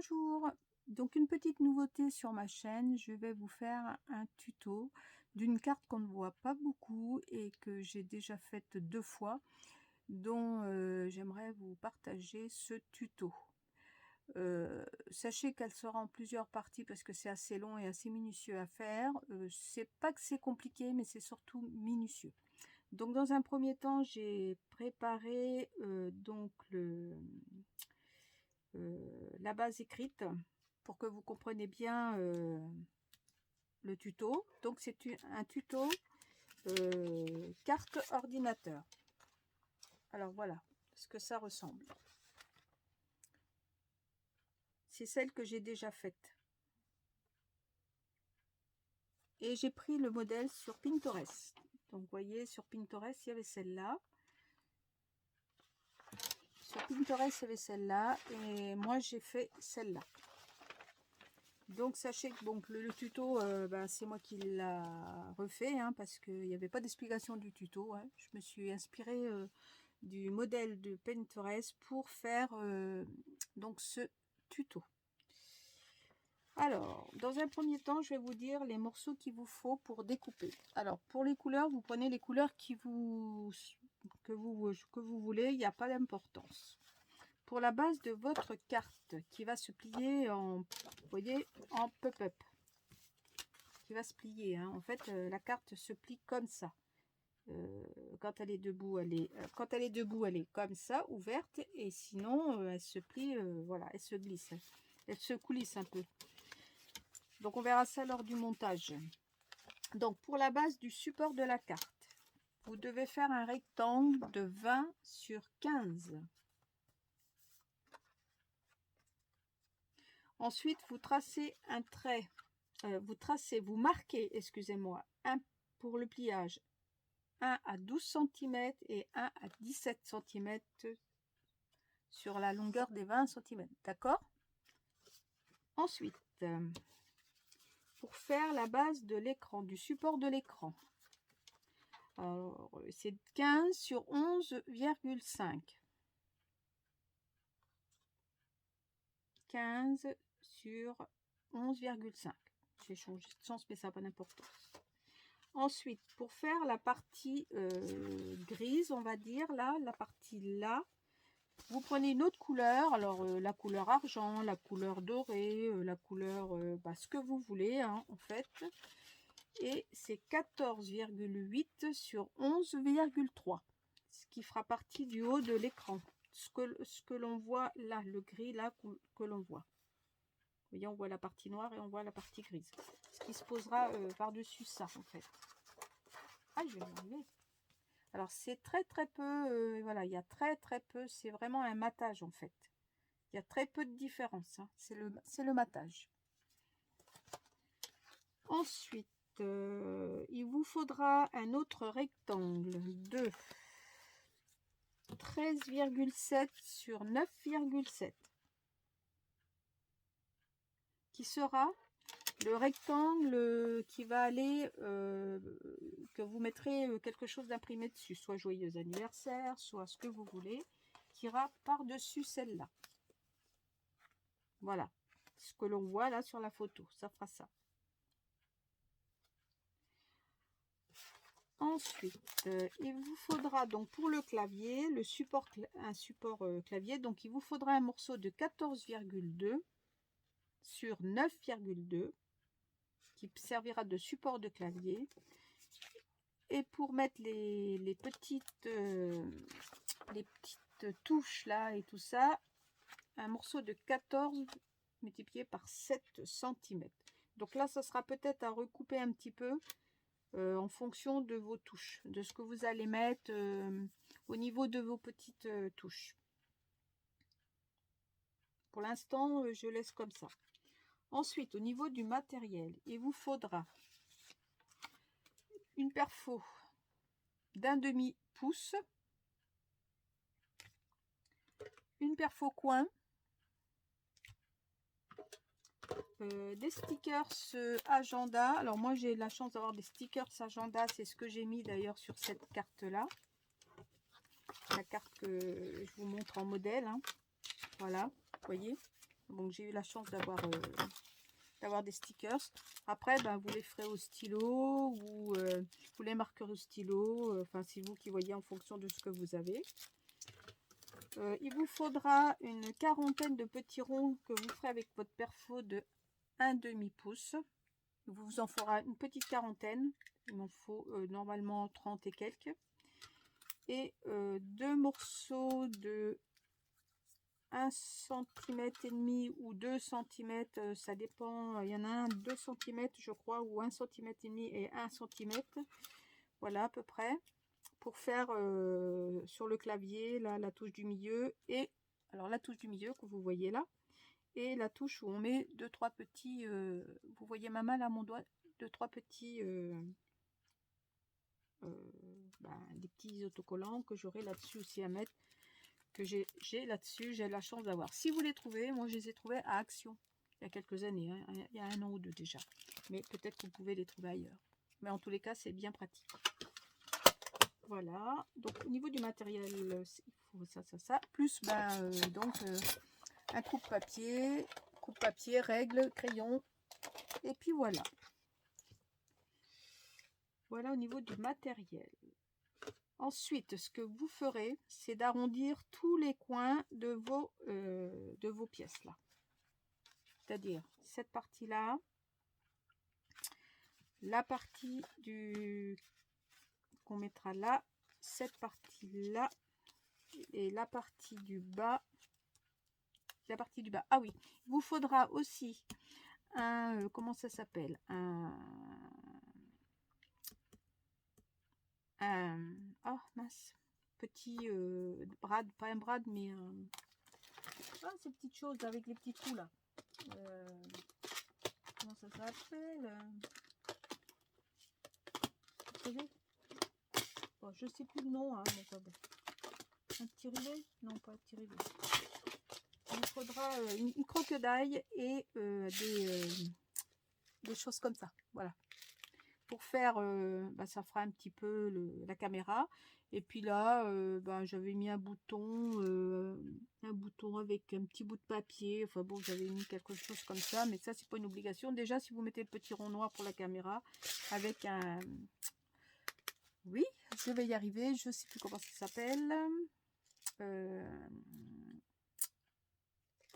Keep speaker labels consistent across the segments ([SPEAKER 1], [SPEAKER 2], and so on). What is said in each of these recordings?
[SPEAKER 1] Bonjour, donc une petite nouveauté sur ma chaîne, je vais vous faire un tuto d'une carte qu'on ne voit pas beaucoup et que j'ai déjà faite 2 fois, dont j'aimerais vous partager ce tuto. Sachez qu'elle sera en plusieurs parties parce que c'est assez long et assez minutieux à faire. C'est pas que c'est compliqué, mais c'est surtout minutieux. Donc dans un premier temps, j'ai préparé donc la base écrite pour que vous compreniez bien le tuto. Donc c'est un tuto carte ordinateur. Alors voilà ce que ça ressemble. C'est celle que j'ai déjà faite. Et j'ai pris le modèle sur Pinterest. Donc vous voyez, sur Pinterest, il y avait celle-là. Sur Pinterest, il y avait celle-là. Et moi, j'ai fait celle-là. Donc sachez que donc, le tuto, c'est moi qui l'a refait, hein, parce qu'il n'y avait pas d'explication du tuto. Hein. Je me suis inspirée du modèle de Pinterest pour faire donc ce tuto. Alors, dans un premier temps, je vais vous dire les morceaux qu'il vous faut pour découper. Alors, pour les couleurs, vous prenez les couleurs que vous voulez, il n'y a pas d'importance. Pour la base de votre carte, qui va se plier en, vous voyez, en pop-up, qui va se plier. Hein. En fait, la carte se plie comme ça. Quand elle est debout, elle est comme ça, ouverte, et sinon, elle se plie, voilà, elle se glisse, elle se coulisse un peu. Donc, on verra ça lors du montage. Donc, pour la base du support de la carte, vous devez faire un rectangle de 20 sur 15. Ensuite, vous tracez un trait, vous marquez, excusez-moi, un pour le pliage, 1 à 12 cm et 1 à 17 cm sur la longueur des 20 cm, d'accord? Ensuite, pour faire la base de l'écran, du support de l'écran, c'est 15 sur 11,5. 15 sur 11,5. J'ai changé de sens, mais ça n'a pas d'importance. Ensuite, pour faire la partie grise, on va dire, là, la partie là, vous prenez une autre couleur, alors la couleur argent, la couleur dorée, la couleur, ce que vous voulez, hein, en fait. Et c'est 14,8 sur 11,3, ce qui fera partie du haut de l'écran. Ce que l'on voit là, le gris là que l'on voit. Vous voyez, on voit la partie noire et on voit la partie grise. Ce qui se posera par-dessus ça, en fait. Ah, je vais l'enlever. Alors, c'est très peu, voilà, il y a très peu, c'est vraiment un matage, en fait. Il y a très peu de différence, hein. C'est le matage. Ensuite, il vous faudra un autre rectangle de 13,7 sur 9,7 qui sera le rectangle qui va aller, que vous mettrez quelque chose d'imprimé dessus, soit joyeux anniversaire, soit ce que vous voulez, qui ira par-dessus celle-là. Voilà, ce que l'on voit là sur la photo, ça fera ça. Ensuite, il vous faudra donc pour le clavier, un support clavier, donc il vous faudra un morceau de 14,2 sur 9,2 qui servira de support de clavier. Et pour mettre les petites touches là et tout ça, un morceau de 14 multiplié par 7 cm. Donc là, ça sera peut-être à recouper un petit peu en fonction de vos touches, de ce que vous allez mettre au niveau de vos petites touches. Pour l'instant, je laisse comme ça. Ensuite, au niveau du matériel, il vous faudra une perfo d'1/2 pouce, une perfo coin, des stickers agenda. Alors moi j'ai la chance d'avoir des stickers agenda, c'est ce que j'ai mis d'ailleurs sur cette carte là, la carte que je vous montre en modèle, hein. Voilà, vous voyez, Donc j'ai eu la chance d'avoir des stickers. Après, ben, vous les ferez au stylo ou vous les marquerez au stylo. Enfin, c'est vous qui voyez en fonction de ce que vous avez. Il vous faudra une quarantaine de petits ronds que vous ferez avec votre perfo de 1/2 pouce. Vous en fera une petite quarantaine. Il m'en faut normalement 30 et quelques. Et 2 morceaux de 1,5 cm ou 2 cm, ça dépend. Il y en a un 2 cm je crois, ou 1,5 cm et 1 cm. Voilà à peu près. Pour faire sur le clavier, là, la touche du milieu. Et alors la touche du milieu que vous voyez là. Et la touche où on met 2-3 petits, vous voyez ma main là, mon doigt, 2-3 petits, des petits autocollants que j'aurai là-dessus aussi à mettre, que j'ai là-dessus, j'ai la chance d'avoir. Si vous les trouvez, moi je les ai trouvés à Action, il y a quelques années, hein, il y a 1 an ou 2 déjà. Mais peut-être que vous pouvez les trouver ailleurs. Mais en tous les cas, c'est bien pratique. Voilà, donc au niveau du matériel, il faut ça, plus un coupe-papier, règle, crayon, et puis voilà. Voilà au niveau du matériel. Ensuite, ce que vous ferez, c'est d'arrondir tous les coins de vos pièces là. C'est-à-dire cette partie-là, la partie qu'on mettra là, cette partie-là, et la partie du bas. Ah oui, il vous faudra aussi un, comment ça s'appelle, oh mince, petit brad, pas un brad, mais ces petites choses avec les petits trous là. Comment ça s'appelle, vous savez, bon, je sais plus le nom, hein, mais pas bon. Un petit rivet, non pas un petit rivet. Il vous faudra une croque d'ail et des choses comme ça, voilà. Pour faire, ça fera un petit peu la caméra. Et puis là, j'avais mis un bouton avec un petit bout de papier. Enfin bon, j'avais mis quelque chose comme ça, mais ça, c'est pas une obligation. Déjà, si vous mettez le petit rond noir pour la caméra, avec un... Oui, je vais y arriver. Je sais plus comment ça s'appelle.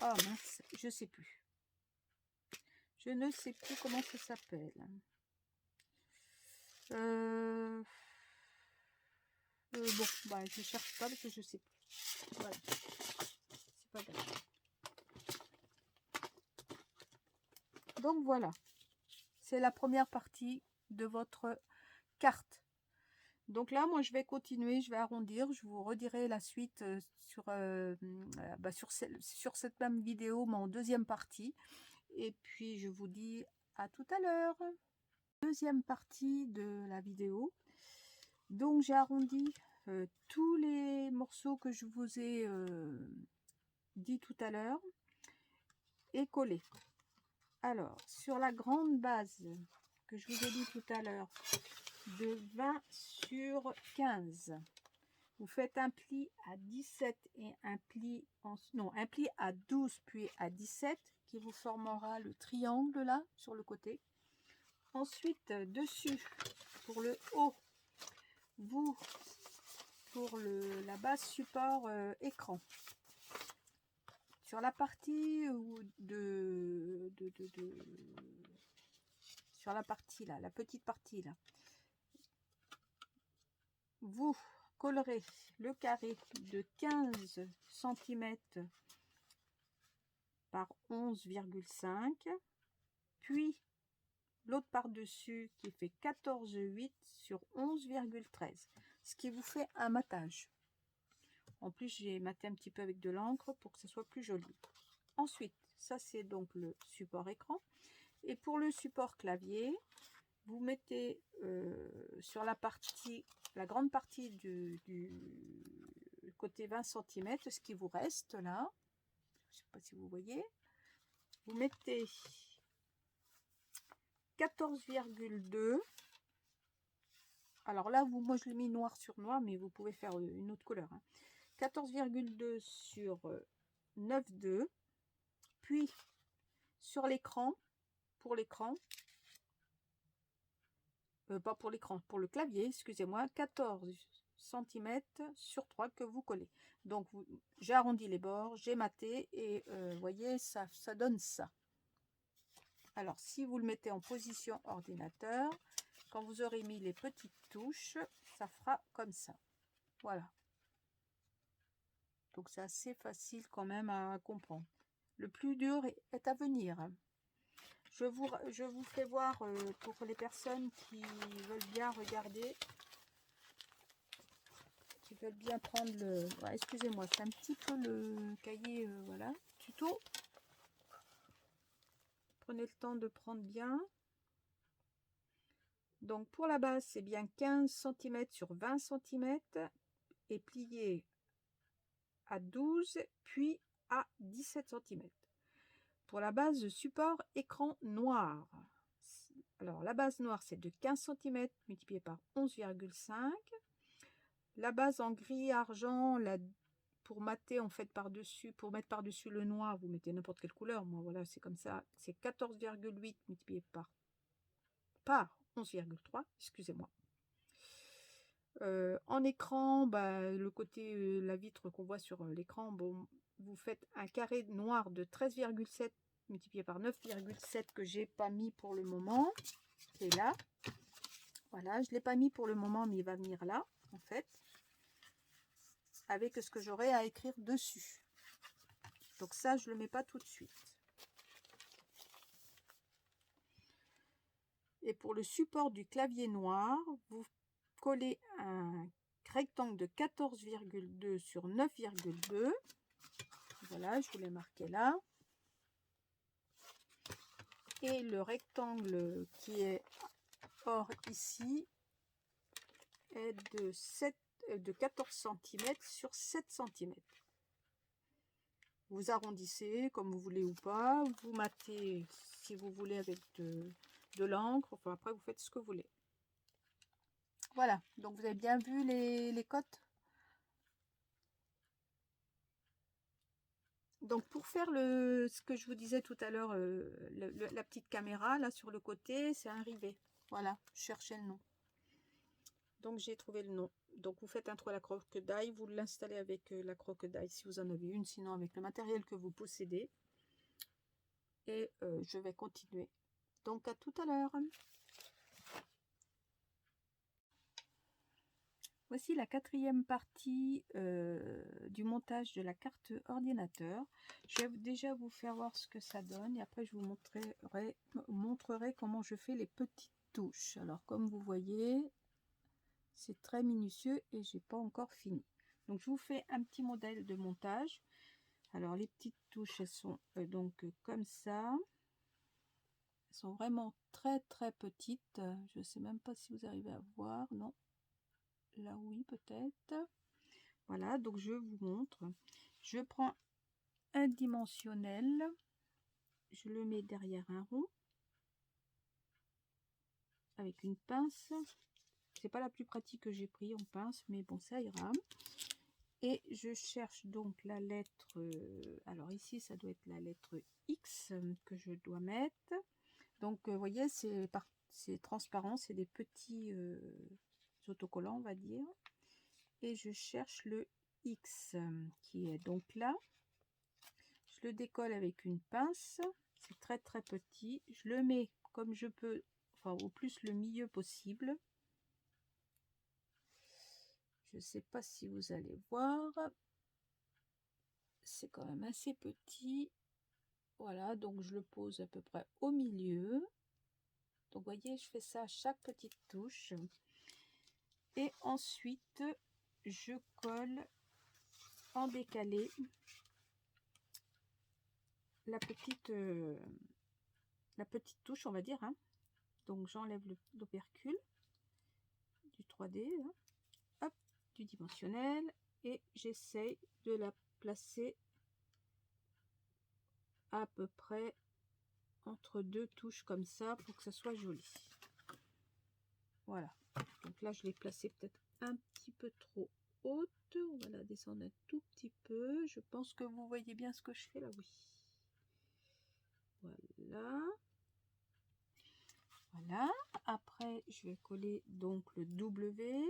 [SPEAKER 1] Oh mince, je sais plus. Je ne sais plus comment ça s'appelle. Je cherche pas parce que je sais plus. Voilà. C'est pas grave. Donc voilà. C'est la première partie de votre carte. Donc là, moi, je vais continuer, je vais arrondir. Je vous redirai la suite sur cette même vidéo, mais en deuxième partie. Et puis, je vous dis à tout à l'heure. Deuxième partie de la vidéo. Donc, j'ai arrondi tous les morceaux que je vous ai dit tout à l'heure et collé. Alors, sur la grande base que je vous ai dit tout à l'heure, de 20 sur 15, vous faites un pli à 17 et un pli à 12 puis à 17 qui vous formera le triangle là sur le côté. Ensuite, dessus, pour le haut, pour la base support écran, sur la partie sur la partie là, la petite partie là, vous collerez le carré de 15 cm par 11,5, puis l'autre par-dessus qui fait 14,8 sur 11,13, ce qui vous fait un matage. En plus, j'ai maté un petit peu avec de l'encre pour que ce soit plus joli. Ensuite, ça c'est donc le support écran. Et pour le support clavier, vous mettez sur la grande partie du côté 20 cm, ce qui vous reste là, je ne sais pas si vous voyez, vous mettez 14,2. Alors là, moi je l'ai mis noir sur noir, mais vous pouvez faire une autre couleur, hein. 14,2 sur 9,2, puis sur l'écran, pour l'écran, pas pour l'écran, pour le clavier, excusez-moi, 14 cm sur 3 que vous collez. Donc j'ai arrondi les bords, j'ai maté et vous voyez, ça donne ça. Alors si vous le mettez en position ordinateur, quand vous aurez mis les petites touches, ça fera comme ça. Voilà. Donc c'est assez facile quand même à comprendre. Le plus dur est à venir. Je vous fais voir pour les personnes qui veulent bien regarder, qui veulent bien prendre le... Ouais, excusez-moi, c'est un petit peu le cahier, voilà, tuto. Prenez le temps de prendre bien. Donc pour la base, c'est bien 15 cm sur 20 cm et plié à 12 puis à 17 cm. Pour la base de support écran noir, alors la base noire c'est de 15 cm multiplié par 11,5. La base en gris argent, pour mater en fait par-dessus, pour mettre par-dessus le noir, vous mettez n'importe quelle couleur, moi voilà c'est comme ça, c'est 14,8 multiplié par 11,3, excusez-moi. En écran, le côté, la vitre qu'on voit sur l'écran, bon, vous faites un carré noir de 13,7 multiplié par 9,7 que j'ai pas mis pour le moment, qui est là. Voilà, je l'ai pas mis pour le moment, mais il va venir là, en fait, avec ce que j'aurai à écrire dessus. Donc ça, je le mets pas tout de suite. Et pour le support du clavier noir, vous collez un rectangle de 14,2 sur 9,2. Voilà, je vous l'ai marqué là. Et le rectangle qui est hors ici est de 14 cm sur 7 cm. Vous arrondissez comme vous voulez ou pas. Vous matez si vous voulez avec de l'encre. Enfin, après, vous faites ce que vous voulez. Voilà, donc vous avez bien vu les cotes. Donc pour faire ce que je vous disais tout à l'heure, la petite caméra là sur le côté, c'est un rivet. Voilà, je cherchais le nom. Donc j'ai trouvé le nom. Donc vous faites un trou à la crocodile, vous l'installez avec la crocodile si vous en avez une, sinon avec le matériel que vous possédez. Et je vais continuer. Donc à tout à l'heure. Voici la quatrième partie du montage de la carte ordinateur. Je vais déjà vous faire voir ce que ça donne et après je vous montrerai comment je fais les petites touches. Alors comme vous voyez, c'est très minutieux et j'ai pas encore fini. Donc je vous fais un petit modèle de montage. Alors les petites touches, elles sont donc comme ça. Elles sont vraiment très petites. Je sais même pas si vous arrivez à voir, non. Là oui peut-être. Voilà, donc je vous montre. Je prends un dimensionnel, je le mets derrière un rond avec une pince. C'est pas la plus pratique que j'ai pris en pince, mais bon, ça ira. Et je cherche donc la lettre, alors ici ça doit être la lettre X que je dois mettre. Donc vous voyez, c'est transparent, c'est des petits autocollants on va dire. Et je cherche le X qui est donc là. Je le décolle avec une pince, c'est très petit. Je le mets comme je peux, enfin au plus le milieu possible. Je ne sais pas si vous allez voir. C'est quand même assez petit. Voilà, donc je le pose à peu près au milieu. Donc vous voyez, je fais ça à chaque petite touche. Et ensuite, je colle en décalé la petite touche, on va dire. Hein. Donc j'enlève l'opercule du 3D, là. Hop, du dimensionnel, et j'essaye de la placer à peu près entre deux touches comme ça pour que ça soit joli. Voilà, donc là je l'ai placée peut-être un petit peu trop haute. On va la descendre un tout petit peu. Je pense que vous voyez bien ce que je fais là, oui. Voilà. Voilà. Après, je vais coller donc le W.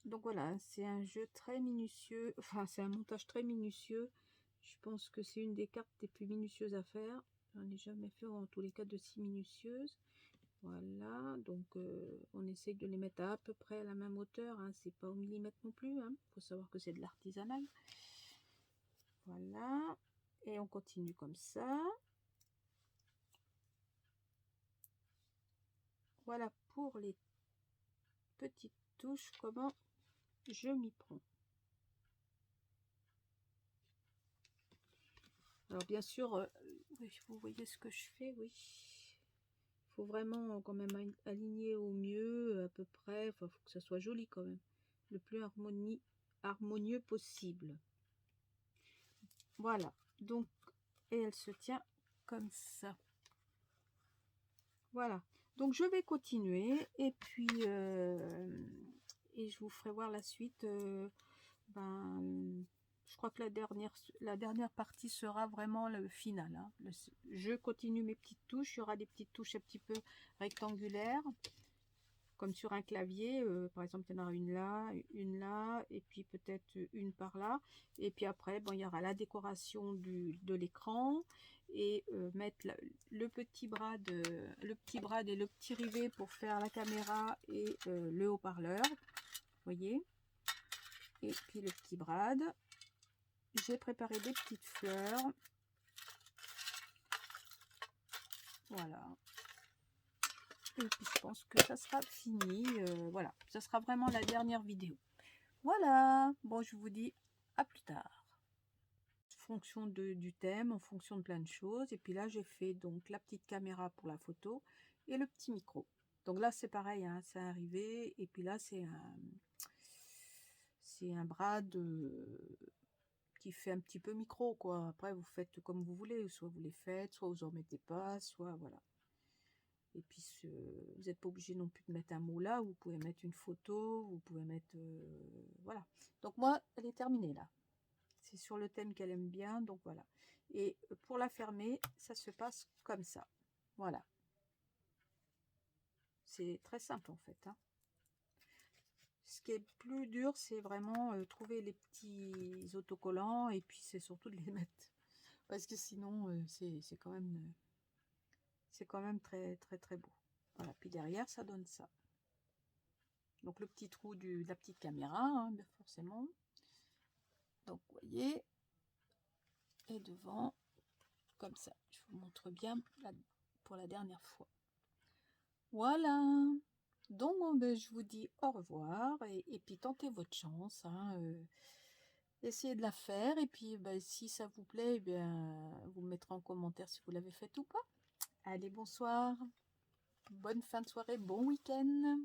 [SPEAKER 1] Donc voilà, c'est un jeu très minutieux. Enfin, c'est un montage très minutieux. Je pense que c'est une des cartes les plus minutieuses à faire. J'en ai jamais fait en tous les cas de si minutieuses. Voilà, donc on essaye de les mettre à peu près à la même hauteur, hein. C'est pas au millimètre non plus, hein. Faut savoir que c'est de l'artisanal. Voilà, et on continue comme ça. Voilà pour les petites touches, comment je m'y prends. Alors bien sûr, oui, vous voyez ce que je fais, oui. Il faut vraiment quand même aligner au mieux, à peu près. Enfin, faut que ça soit joli quand même. Le plus harmonieux possible. Voilà, donc, et elle se tient comme ça. Voilà, donc je vais continuer et puis et je vous ferai voir la suite. Je crois que la dernière partie sera vraiment le final, hein. Je continue mes petites touches. Il y aura des petites touches un petit peu rectangulaires, comme sur un clavier. Par exemple, il y en aura une là, et puis peut-être une par là. Et puis après, bon, il y aura la décoration de l'écran et mettre le petit brad et le petit rivet pour faire la caméra et le haut-parleur. Voyez. Et puis le petit brad. J'ai préparé des petites fleurs. Voilà. Et puis je pense que ça sera fini. Voilà, ça sera vraiment la dernière vidéo. Voilà, bon, je vous dis à plus tard. En fonction du thème, en fonction de plein de choses. Et puis là, j'ai fait donc la petite caméra pour la photo et le petit micro. Donc là, c'est pareil, hein, c'est arrivé. Et puis là, c'est un bras qui fait un petit peu micro, quoi. Après, vous faites comme vous voulez. Soit vous les faites, soit vous en mettez pas, soit voilà. Et puis, vous n'êtes pas obligé non plus de mettre un mot là. Vous pouvez mettre une photo, vous pouvez mettre... voilà. Donc moi, elle est terminée là. C'est sur le thème qu'elle aime bien, donc voilà. Et pour la fermer, ça se passe comme ça. Voilà. C'est très simple en fait, hein. Ce qui est plus dur, c'est vraiment trouver les petits autocollants et puis c'est surtout de les mettre. Parce que sinon, c'est quand même très très très beau. Voilà, puis derrière, ça donne ça. Donc le petit trou de la petite caméra, hein, forcément. Donc vous voyez, et devant, comme ça. Je vous montre bien pour la dernière fois. Voilà. Donc ben, je vous dis au revoir et puis tentez votre chance, hein, essayez de la faire et puis ben, si ça vous plaît, eh bien, vous me mettrez en commentaire si vous l'avez fait ou pas. Allez, bonsoir, bonne fin de soirée, bon week-end.